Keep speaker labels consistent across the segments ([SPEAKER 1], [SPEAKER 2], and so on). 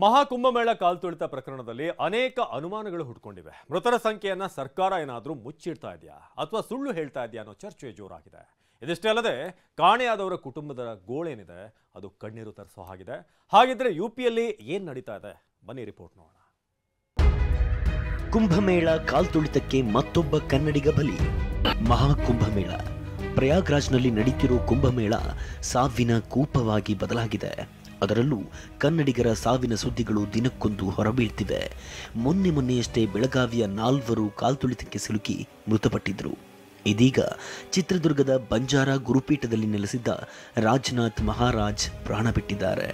[SPEAKER 1] ಮಹಾಕುಂಭಮೇಳ ಕಾಲ್ತುಳಿತ ಪ್ರಕರಣದಲ್ಲಿ ಅನೇಕ ಅನುಮಾನಗಳು ಹುಟ್ಟುಕೊಂಡಿವೆ. ಮೃತರ ಸಂಖ್ಯೆಯನ್ನ ಸರ್ಕಾರ ಏನಾದರೂ ಮುಚ್ಚಿಡ್ತಾ ಇದೆಯಾ ಅಥವಾ ಸುಳ್ಳು ಹೇಳ್ತಾ ಇದೆಯಾ ಅನ್ನೋ ಚರ್ಚೆ ಜೋರಾಗಿದೆ. ಇದಿಷ್ಟೇ ಅಲ್ಲದೆ ಕಾಣೆಯಾದವರ ಕುಟುಂಬದ ಗೋಳೇನಿದೆ ಅದು ಕಣ್ಣೀರು ತರಿಸೋ ಹಾಗಿದೆ. ಹಾಗಿದ್ರೆ ಯುಪಿಯಲ್ಲಿ ಏನ್ ನಡೀತಾ ಇದೆ ಬನ್ನಿ ರಿಪೋರ್ಟ್ ನೋಡೋಣ.
[SPEAKER 2] ಕುಂಭಮೇಳ ಕಾಲ್ತುಳಿತಕ್ಕೆ ಮತ್ತೊಬ್ಬ ಕನ್ನಡಿಗ ಬಲಿ. ಮಹಾಕುಂಭಮೇಳ ಪ್ರಯಾಗ್ರಾಜ್ನಲ್ಲಿ ನಡೀತಿರೋ ಕುಂಭಮೇಳ ಸಾವಿನ ಕೂಪವಾಗಿ ಬದಲಾಗಿದೆ. ಅದರಲ್ಲೂ ಕನ್ನಡಿಗರ ಸಾವಿನ ಸುದ್ದಿಗಳು ದಿನಕ್ಕೊಂದು ಹೊರಬೀಳ್ತಿವೆ. ಮೊನ್ನೆಯಷ್ಟೇ ಬೆಳಗಾವಿಯ 4 ಕಾಲ್ತುಳಿತಕ್ಕೆ ಸಿಲುಕಿ ಮೃತಪಟ್ಟಿದ್ರು. ಇದೀಗ ಚಿತ್ರದುರ್ಗದ ಬಂಜಾರ ಗುರುಪೀಠದಲ್ಲಿ ನೆಲೆಸಿದ್ದ ರಾಜನಾಥ್ ಮಹಾರಾಜ್ ಪ್ರಾಣ ಬಿಟ್ಟಿದ್ದಾರೆ.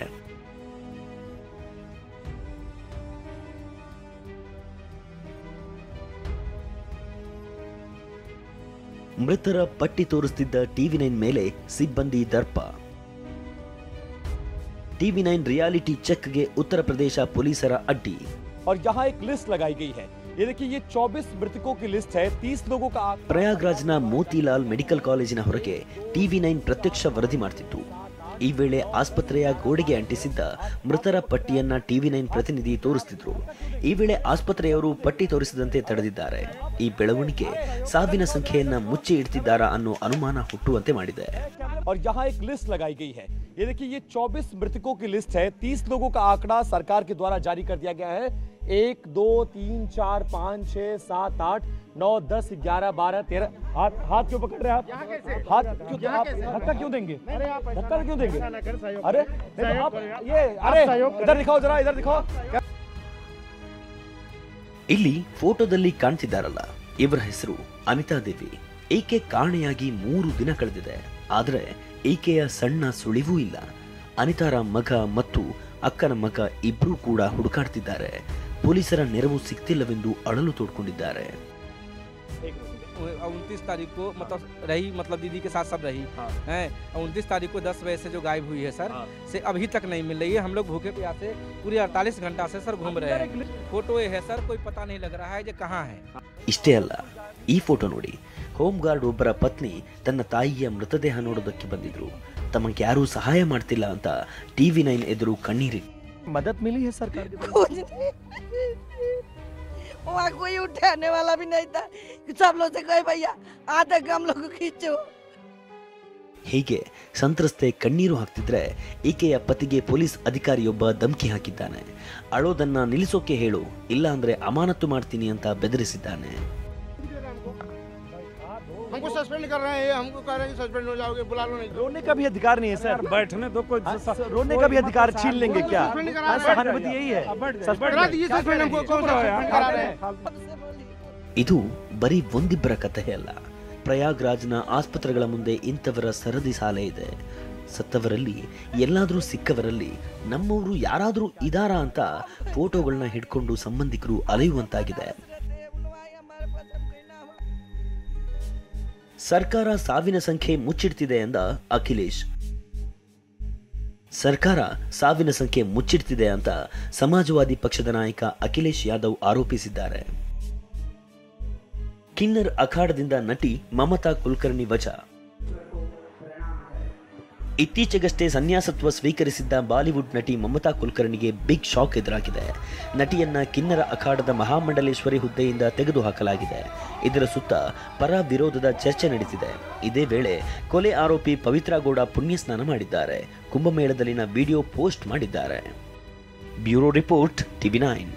[SPEAKER 2] ಮೃತರ ಪಟ್ಟಿ ತೋರಿಸುತ್ತಿದ್ದ ಟಿವಿ9 ಮೇಲೆ ಸಿಬ್ಬಂದಿ ದರ್ಪ. टीवी9 रियलिटी चेक के उत्तर प्रदेश पुलिसर अड्डी।
[SPEAKER 3] और यहाँ एक लिस्ट लगाई गई है। ये देखिए, ये 24 मृतकों की लिस्ट है। 30 लोगों का
[SPEAKER 2] ಪ್ರಯಾಗ್ರಾಜ್ನ ಮೋತಿಲಾಲ್ ಮೆಡಿಕಲ್ ಕಾಲೇಜಿನ ಹೊರಗೆ ಟಿವಿ9 ಪ್ರತ್ಯಕ್ಷ ವರದಿ ಮಾಡ್ತಿತ್ತು. ಈ ವೇಳೆ ಆಸ್ಪತ್ರೆಯ ಗೋಡೆಗೆ ಅಂಟಿಸಿದ್ದ ಮೃತರ ಪಟ್ಟಿಯನ್ನ ಟಿವಿ9 ಪ್ರತಿನಿಧಿ ತೋರಿಸುತ್ತಿದ್ರು. ಈ ವೇಳೆ ಆಸ್ಪತ್ರೆಯವರು ಪಟ್ಟಿ ತೋರಿಸದಂತೆ ತಡೆದಿದ್ದಾರೆ. ಈ ಬೆಳವಣಿಗೆ ಸಾವಿನ ಸಂಖ್ಯೆಯನ್ನ ಮುಚ್ಚಿ ಇಡ್ತಿದ್ದಾರಾ ಅನ್ನೋ ಅನುಮಾನ ಹುಟ್ಟುವಂತೆ ಮಾಡಿದೆ.
[SPEAKER 3] और यहाँ एक लिस्ट लगाई गई है। ये देखिए, ये 24 मृतकों की लिस्ट है। 30 लोगों का आंकड़ा सरकार के द्वारा जारी कर दिया गया है। 1 2 3 4 5 6 7 8 9 10 11 12 13 हाथ क्यों पकड़ रहे हैं आप? हाथ क्यों? आप धक्का क्यों देंगे? धक्का क्यों देंगे? अरे आप ये अरे इधर दिखाओ, जरा इधर दिखाओ.
[SPEAKER 2] ಇಲ್ಲಿ ಫೋಟೋದಲ್ಲಿ ಕಾಣ್ತಿದ್ದಾರಲ್ಲ, ಇವರ ಹೆಸರು ಅನಿತಾ ದೇವಿ. ಈಕೆ ಕಾಣೆಯಾಗಿ 3 ದಿನ ಕಳೆದಿದೆ. ಆದರೆ ಈಕೆಯ ಸಣ್ಣ ಸುಳಿವೂ ಇಲ್ಲ. ಅನಿತಾರ ಮಗ ಮತ್ತು ಅಕ್ಕನ ಮಗ ಇಬ್ರು ಕೂಡ ಹುಡುಕಾಡ್ತಿದ್ದಾರೆ. ಪೊಲೀಸರ ನೆರವು ಸಿಗ್ತಿಲ್ಲವೆಂದು ಅಳಲು ತೋಡ್ಕೊಂಡಿದ್ದಾರೆ.
[SPEAKER 4] 29 तारीख को मतलब दीदी के साथ सब रही है। 29 तारीख को 10 बजे से जो गायब हुई है सर, से अभी तक नहीं मिल रही है। हम लोग भूखे प्यासे पूरी 48 घंटा से सर घूम रहे हैं। फोटो ये है सर, कोई पता नहीं लग रहा है ये कहाँ है.
[SPEAKER 2] ಇಷ್ಟೇ ಅಲ್ಲ, ಈ ಫೋಟೋ ನೋಡಿ. ಹೋಮ್ ಗಾರ್ಡ್ ಒಬ್ಬರ ಪತ್ನಿ ತನ್ನ ತಾಯಿಯ ಮೃತದೇಹ ನೋಡೋದಕ್ಕೆ ಬಂದಿದ್ರು. ತಮಗೆ ಯಾರೂ ಸಹಾಯ ಮಾಡ್ತಿಲ್ಲ ಅಂತ ಟಿವಿ9 ಎದುರು ಕಣ್ಣೀರಿ.
[SPEAKER 3] मदद मिली है सरकार की?
[SPEAKER 5] वहाँ कोई उठाने वाला भी नहीं था। सब लोग से कहे भैया आधा हम लोग को खींचो.
[SPEAKER 2] ಹೀಗೆ ಸಂತ್ರಸ್ತೆ ಕಣ್ಣೀರು ಹಾಕ್ತಿದ್ರೆ ಈಕೆಯ ಪತಿಗೆ ಪೊಲೀಸ್ ಅಧಿಕಾರಿಯೊಬ್ಬ ಧಮಕಿ ಹಾಕಿದ್ದಾನೆ. ಅಳೋದನ್ನ ನಿಲ್ಲಿಸೋಕೆ ಹೇಳು, ಇಲ್ಲ ಅಂದ್ರೆ ಅಮಾನತು ಮಾಡ್ತೀನಿ ಅಂತ ಬೆದರಿಸಿದ್ದಾನೆ.
[SPEAKER 6] हमको सस्पेंड कर रहे हैं, हमको कह रहे हैं सस्पेंड हो जाओगे, बुला लो नहीं.
[SPEAKER 3] रोने का भी अधिकार नहीं है सर. बैठने दो, कोई रोने का भी अधिकार छीन लेंगे क्या? सहानुभूति यही है.
[SPEAKER 6] सस्पेंड हमको कौन सस्पेंड करा रहे हैं?
[SPEAKER 2] ಇದು ಬರೀ ಒಂದಿಬ್ಬರ ಕಥೆ ಅಲ್ಲ. ಪ್ರಯಾಗ್ರಾಜ್ನ ಆಸ್ಪತ್ರೆಗಳ ಮುಂದೆ ಇಂಥವರ ಸರದಿ ಸಾಲೆ ಇದೆ. ಸತ್ತವರಲ್ಲಿ ಎಲ್ಲಾದರೂ ಸಿಕ್ಕವರಲ್ಲಿ ನಮ್ಮವರು ಯಾರಾದರೂ ಇದಾರಾ ಅಂತ ಫೋಟೋಗಳನ್ನ ಹಿಡ್ಕೊಂಡು ಸಂಬಂಧಿಕರು ಅಲೆಯುವಂತಾಗಿದೆ. ಸರ್ಕಾರ ಸಾವಿನ ಸಂಖ್ಯೆ ಮುಚ್ಚಿಡ್ತಿದೆ ಎಂದ ಅಖಿಲೇಶ್. ಸರ್ಕಾರ ಸಾವಿನ ಸಂಖ್ಯೆ ಮುಚ್ಚಿಡ್ತಿದೆ ಅಂತ ಸಮಾಜವಾದಿ ಪಕ್ಷದ ನಾಯಕ ಅಖಿಲೇಶ್ ಯಾದವ್ ಆರೋಪಿಸಿದ್ದಾರೆ. ಕಿನ್ನರ್ ಅಖಾಡದಿಂದ ನಟಿ ಮಮತಾ ಕುಲಕರ್ಣಿ ವಜಾ. ಇತ್ತೀಚೆಗಷ್ಟೇ ಸನ್ಯಾಸತ್ವ ಸ್ವೀಕರಿಸಿದ್ದ ಬಾಲಿವುಡ್ ನಟಿ ಮಮತಾ ಕುಲಕರ್ಣಿಗೆ ಬಿಗ್ ಶಾಕ್ ಎದುರಾಗಿದೆ. ನಟಿಯನ್ನ ಕಿನ್ನರ ಅಖಾಡದ ಮಹಾಮಂಡಲೇಶ್ವರಿ ಹುದ್ದೆಯಿಂದ ತೆಗೆದುಹಾಕಲಾಗಿದೆ. ಇದರ ಸುತ್ತ ಪರ ವಿರೋಧದ ಚರ್ಚೆ ನಡೆದಿದೆ. ಇದೇ ವೇಳೆ ಕೊಲೆ ಆರೋಪಿ ಪವಿತ್ರ ಗೌಡ ಪುಣ್ಯಸ್ನಾನ ಮಾಡಿದ್ದಾರೆ. ಕುಂಭಮೇಳದಲ್ಲಿನ ವಿಡಿಯೋ ಪೋಸ್ಟ್ ಮಾಡಿದ್ದಾರೆ. Bureau report ಟಿವಿ9.